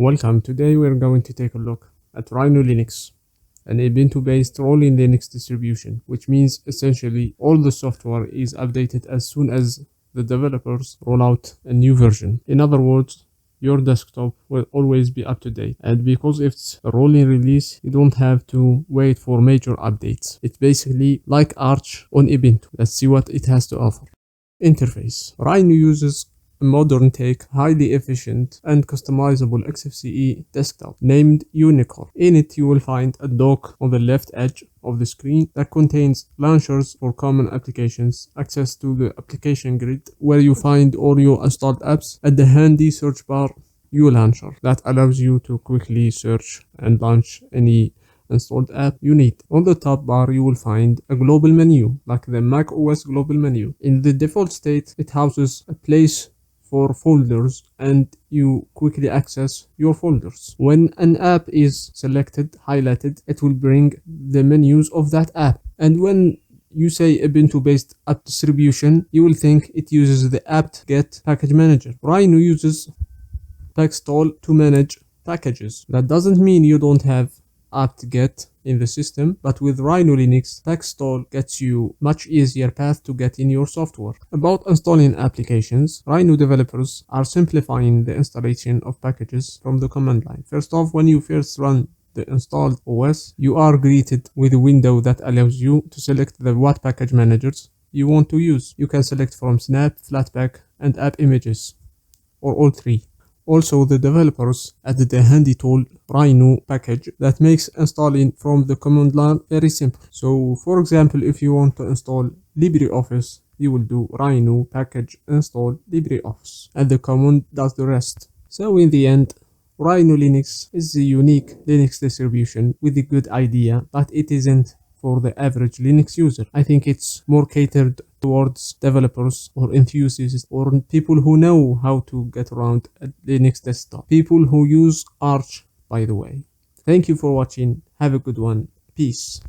Welcome. Today we're going to take a look at Rhino Linux, an Ubuntu-based rolling Linux distribution, which means essentially all the software is updated as soon as the developers roll out a new version. In other words, your desktop will always be up to date, and because it's a rolling release, you don't have to wait for major updates. It's basically like Arch on Ubuntu. Let's see what it has to offer. Interface. Rhino uses a modern take, highly efficient and customizable XFCE desktop named Unicorn. In it you will find a dock on the left edge of the screen that contains launchers for common applications, access to the application grid where you find all your installed apps, and the handy search bar ULauncher that allows you to quickly search and launch any installed app you need. On the top bar you will find a global menu like the Mac OS global menu. In the default state it houses a place for folders and you quickly access your folders. When an app is selected, highlighted, it will bring the menus of that app. And when you say Ubuntu based app distribution, you will think it uses the apt-get package manager. Rhino uses pacstall to manage packages. That doesn't mean you don't have apt-get in the system, but with Rhino Linux, pacstall gets you much easier path to get in your software. About installing applications, Rhino developers are simplifying the installation of packages from the command line. First off, when you first run the installed OS, you are greeted with a window that allows you to select the what package managers you want to use. You can select from Snap, Flatpak, and App Images, or all three. Also, the developers added a handy tool, Rhino package, that makes installing from the command line very simple. So, for example, if you want to install LibreOffice, you will do Rhino package install LibreOffice, and the command does the rest. So, in the end, Rhino Linux is a unique Linux distribution with a good idea, but it isn't for the average Linux user. I think it's more catered towards developers or enthusiasts or people who know how to get around a Linux desktop. People who use Arch, by the way. Thank you for watching. Have a good one. Peace.